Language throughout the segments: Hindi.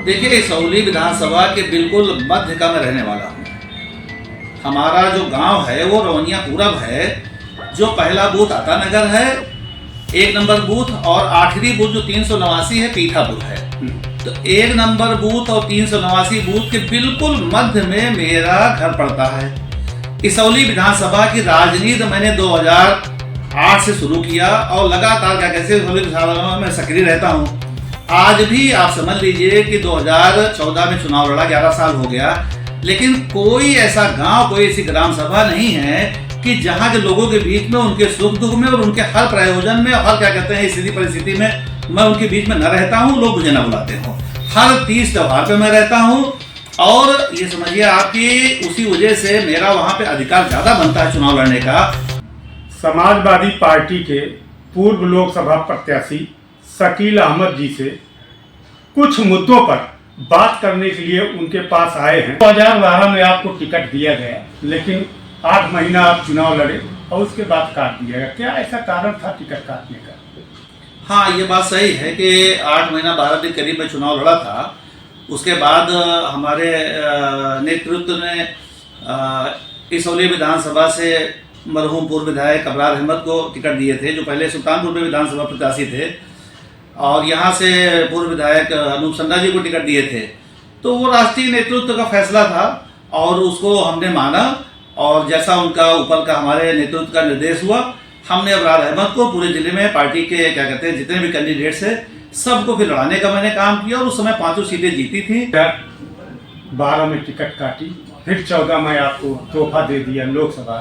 देखिए, इसौली विधानसभा के बिल्कुल मध्य का मैं रहने वाला हूँ। हमारा जो गांव है वो रवनिया पूरब है। जो पहला बूथ आता नगर है, 1 नंबर बूथ, और आखिरी बूथ जो 389 है पीठापुर है। तो 1 नंबर बूथ और 389 बूथ के बिल्कुल मध्य में मेरा घर पड़ता है। इसौली विधानसभा की राजनीति मैंने 2008 से शुरू किया और लगातार इसौली विधानसभा में सक्रिय रहता हूँ। आज भी आप समझ लीजिए कि 2014 में चुनाव लड़ा, 11 साल हो गया, लेकिन कोई ऐसा गांव, कोई ऐसी ग्राम सभा नहीं है कि जहां के लोगों के बीच में, उनके सुख दुख में और उनके हर प्रयोजन में, हर स्थिति परिस्थिति में मैं उनके बीच में न रहता हूं, लोग मुझे न बुलाते हो। हर तीज त्योहार पे मैं रहता हूं और ये समझिए आपकी उसी वजह से मेरा वहां पे अधिकार ज्यादा बनता है चुनाव लड़ने का। समाजवादी पार्टी के पूर्व लोकसभा प्रत्याशी शकील अहमद जी से कुछ मुद्दों पर बात करने के लिए उनके पास आए हैं। 2012 में आपको टिकट दिया गया, लेकिन 8 महीना आप चुनाव लड़े और उसके बाद काट दिया गया। क्या ऐसा कारण था टिकट काटने का? हाँ, ये बात सही है कि 8 महीना 12 दिन करीब में चुनाव लड़ा था। उसके बाद हमारे नेतृत्व ने इसौली विधानसभा से मरहूम पूर्व विधायक अबरार अहमद को टिकट दिए थे, जो पहले सुल्तानपुर में विधानसभा प्रत्याशी थे, और यहाँ से पूर्व विधायक अनूप संडा जी को टिकट दिए थे। तो वो राष्ट्रीय नेतृत्व का फैसला था और उसको हमने माना, और जैसा उनका ऊपर का हमारे नेतृत्व का निर्देश हुआ, हमने अबरार अहमद को पूरे जिले में पार्टी के जितने भी कैंडिडेट्स है सबको फिर लड़ाने का मैंने काम किया, और उस समय 5 सीटें जीती थी। 12 में टिकट काटी, फिर 14 में आपको तोहफा दे दिया लोकसभा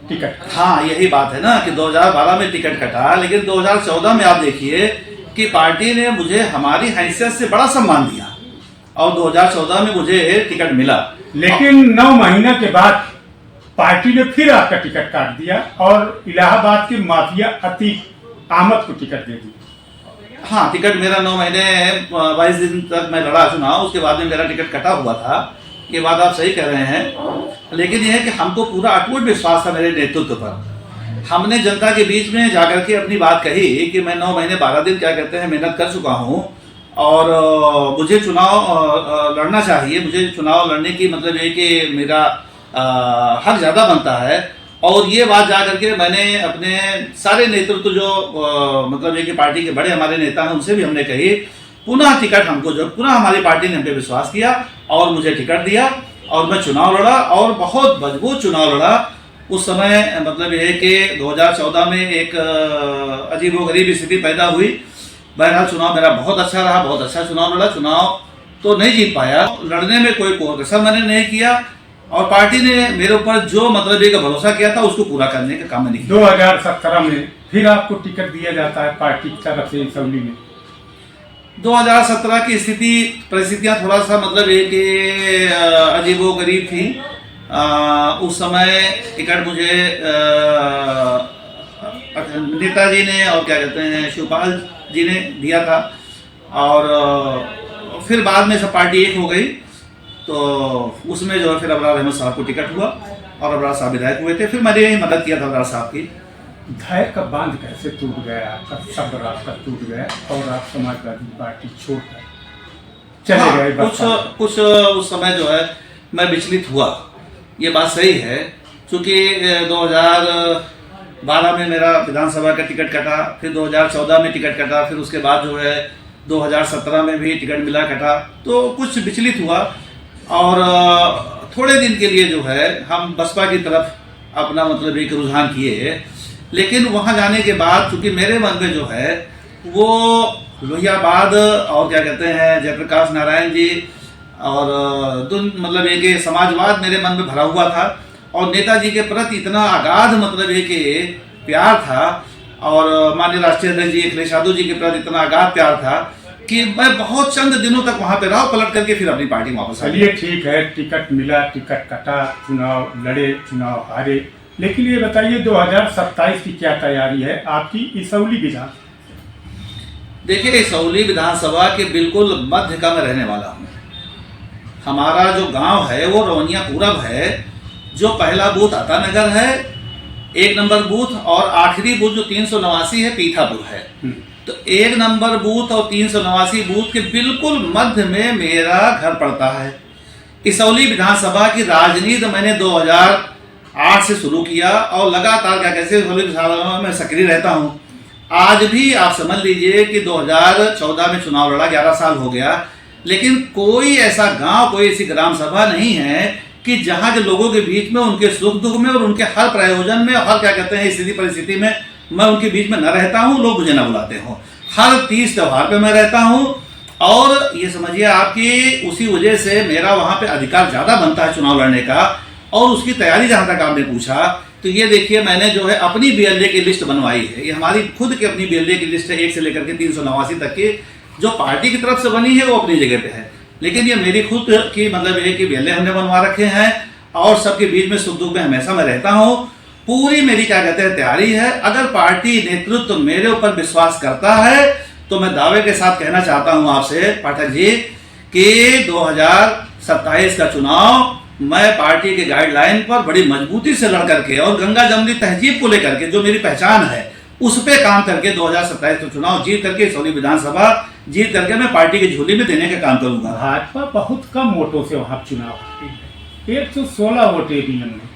टिकट। हाँ, यही बात है ना कि 2012 में टिकट कटा, लेकिन 2014 में आप देखिए कि पार्टी ने मुझे हमारी हैसियत से बड़ा सम्मान दिया और 2014 में मुझे टिकट मिला। लेकिन 9 महीने के बाद पार्टी ने फिर आपका टिकट काट दिया और इलाहाबाद के माफिया अतीक अहमद को टिकट दे दी। हाँ, टिकट मेरा 9 महीने 22 दिन तक मैं लड़ा चुनाव, उसके बाद में मेरा टिकट कटा हुआ था। ये बात आप सही कह रहे हैं, लेकिन यह है कि हमको पूरा अटूट विश्वास था मेरे नेतृत्व पर। हमने जनता के बीच में जाकर के अपनी बात कही कि मैं 9 महीने 12 दिन मेहनत कर चुका हूँ और मुझे चुनाव लड़ना चाहिए। मुझे चुनाव लड़ने की मतलब ये कि मेरा हक ज़्यादा बनता है। और ये बात जा करके मैंने अपने सारे नेतृत्व जो मतलब ये कि पार्टी के बड़े हमारे नेता हैं उनसे भी हमने कही, पुनः टिकट हमको, जब पुनः हमारी पार्टी ने हम पे विश्वास किया और मुझे टिकट दिया और मैं चुनाव लड़ा और बहुत मजबूत चुनाव लड़ा। उस समय मतलब ये है कि 2014 में एक अजीबोगरीब स्थिति पैदा हुई। बहरहाल चुनाव मेरा बहुत अच्छा रहा, बहुत अच्छा चुनाव लड़ा। चुनाव तो नहीं जीत पाया, लड़ने में कोई कसर मैंने नहीं किया, और पार्टी ने मेरे ऊपर जो मतलब एक भरोसा किया था उसको पूरा करने का काम मैंने किया। 2017 में फिर आपको टिकट दिया जाता है पार्टी की तरफ से इसौली में। 2017 की परिस्थितियां थोड़ा सा मतलब ये कि अजीबोगरीब थी। उस समय टिकट मुझे नेताजी ने और शिवपाल जी ने दिया था, और फिर बाद में सब पार्टी एक हो गई। तो उसमें जो है फिर अबरार अहमद साहब को टिकट हुआ और अबरार साहब विधायक हुए थे। फिर मैंने यही मदद किया था अबरार साहब की। धैर्य का बांध कैसे टूट गया आपका, सब रास्ता टूट गया और आप समाजवादी पार्टी छोड़कर चले गए? कुछ उस समय जो है मैं विचलित हुआ, ये बात सही है, क्योंकि 2012 में मेरा विधानसभा का टिकट कटा, फिर 2014 में टिकट कटा, फिर उसके बाद जो है 2017 में भी टिकट मिला कटा, तो कुछ विचलित हुआ। और थोड़े दिन के लिए जो है हम बसपा की तरफ अपना मतलब एक रुझान किए, लेकिन वहाँ जाने के बाद चूँकि मेरे मन में जो है वो लोहियाबाद और जयप्रकाश नारायण जी और मतलब ये कि समाजवाद मेरे मन में भरा हुआ था, और नेताजी के प्रति इतना अगाध मतलब ये कि प्यार था, और माननीय राष्ट्रीय अध्यक्ष जी अखिलेश यादव जी के प्रति इतना अगाध प्यार था कि मैं बहुत चंद दिनों तक वहाँ पे रहा, पलट करके फिर अपनी पार्टी वापस आ गई। चलिए ठीक है, टिकट मिला, टिकट कटा, चुनाव लड़े, चुनाव हारे, लेकिन ये बताइए 2027 की क्या तैयारी है आपकी इसौली विधानसभा? देखिए, इसौली विधानसभा के बिल्कुल मध्य का मैं रहने वाला हूँ। हमारा जो गांव है वो रवनिया पूरब है। जो पहला बूथ आता नगर है, 1 नंबर बूथ, और आखिरी बूथ जो 389 है पीठापुर है। तो 1 नंबर बूथ और 389 बूथ के बिल्कुल मध्य में मेरा घर पड़ता है। इसौली विधानसभा की राजनीति मैंने 2008 से शुरू किया और लगातार क्या कहते हैं इसौली विधानसभा में सक्रिय रहता हूँ। आज भी आप समझ लीजिए कि 2014 में चुनाव लड़ा, 11 साल हो गया, लेकिन कोई ऐसा गांव, कोई ऐसी ग्राम सभा नहीं है कि जहां के लोगों के बीच में, उनके सुख दुख में और उनके हर प्रयोजन में, हर क्या कहते हैं स्थिति परिस्थिति में मैं उनके बीच में न रहता हूं, लोग मुझे न बुलाते हों। हर तीज त्यौहार पे मैं रहता हूं और ये समझिए आपकी उसी वजह से मेरा वहां पे अधिकार ज़्यादा बनता है चुनाव लड़ने का। और उसकी तैयारी जहां तक आपने पूछा, तो ये देखिए मैंने जो है अपनी बीएलए की लिस्ट बनवाई है। ये हमारी खुद की अपनी बीएलए की लिस्ट है, 1 से लेकर के 389 तक की। जो पार्टी की तरफ से बनी है वो अपनी जगह पे है, लेकिन ये मेरी खुद की मतलब ये कि बीएलए हमने बनवा रखे हैं और सबके बीच में सुख दुख में हमेशा मैं रहता हूँ। पूरी मेरी क्या कहते हैं तैयारी है। अगर पार्टी नेतृत्व मेरे ऊपर विश्वास करता है तो मैं दावे के साथ कहना चाहता हूँ आपसे पाठक जी कि 2027 का चुनाव मैं पार्टी के गाइडलाइन पर बड़ी मजबूती से लड़ करके और गंगा जमुनी तहजीब को लेकर के जो मेरी पहचान है उस पे काम करके 2027 का चुनाव जीत करके इसौली विधानसभा जीत करके मैं पार्टी की झोली में देने का काम करूंगा। भाजपा बहुत कम वोटों से वहां चुनाव हारी है, 116 वोट ईवीएम में।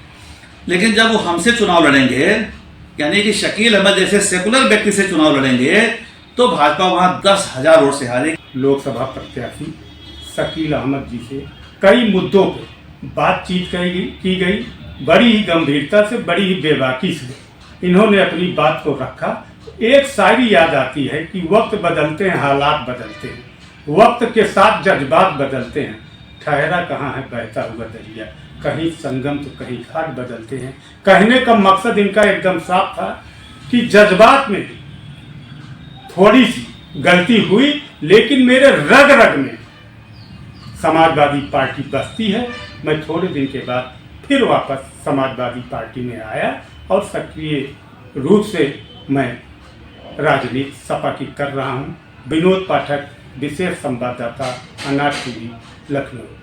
लेकिन जब वो हमसे चुनाव लड़ेंगे, यानी कि शकील अहमद जैसे सेकुलर व्यक्ति से चुनाव लड़ेंगे, तो भाजपा वहां 10,000 वोट से हारेगी। लोकसभा प्रत्याशी शकील अहमद जी से कई मुद्दों पर बातचीत की गई, बड़ी ही गंभीरता से, बड़ी ही बेबाकी से इन्होंने अपनी बात को रखा। एक शायरी याद आती है कि वक्त बदलते हैं, हालात बदलते हैं, वक्त के साथ जज्बात बदलते हैं, ठहरा कहाँ है बहता हुआ दरिया, कहीं संगम तो कहीं घाट बदलते हैं। कहने का मकसद इनका एकदम साफ था कि जज्बात में थोड़ी सी गलती हुई, लेकिन मेरे रग रग में समाजवादी पार्टी बसती है। मैं थोड़े दिन के बाद फिर वापस समाजवादी पार्टी में आया और सक्रिय रूप से मैं राजनीति सपा की कर रहा हूं। विनोद पाठक, विशेष संवाददाता, अनाज टीवी, लखनऊ।